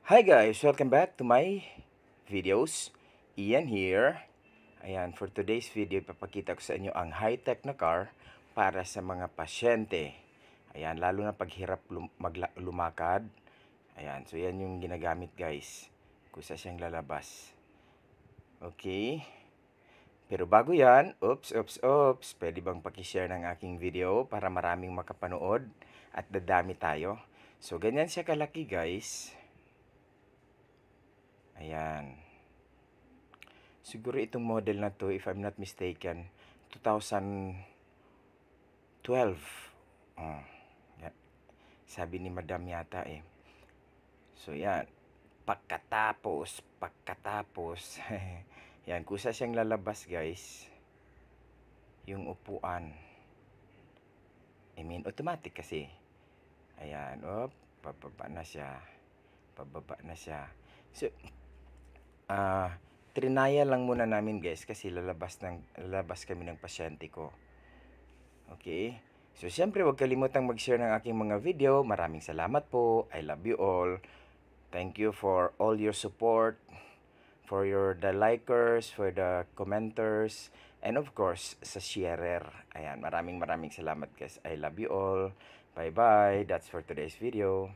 Hi guys! Welcome back to my videos. Ian here. Ayan, for today's video, ipapakita ko sa inyo ang high-tech na car para sa mga pasyente. Ayan, lalo na paghirap lumakad. Ayan, so yan yung ginagamit guys. Kusa siyang lalabas. Okay. Pero bago yan, oops, pwede bang pakishare ng aking video para maraming makapanood at dadami tayo. So, ganyan siya kalaki guys. Ayan. Siguro itong model na to, if I'm not mistaken, 2012. Oh, yan. Sabi ni Madam yata eh. So yan. Pagkatapos. Yan, kusa siyang lalabas guys. Yung upuan. I mean, automatic kasi. Ayan, pababa na siya. So, trinaya lang muna namin guys kasi lalabas kami ng pasyente ko. Okay? So, siyempre huwag kalimutang mag-share ng aking mga video. Maraming salamat po. I love you all. Thank you for all your support, for the likers, for the commenters, and of course, sa sharer. Ayan, maraming salamat guys. I love you all. Bye-bye. That's for today's video.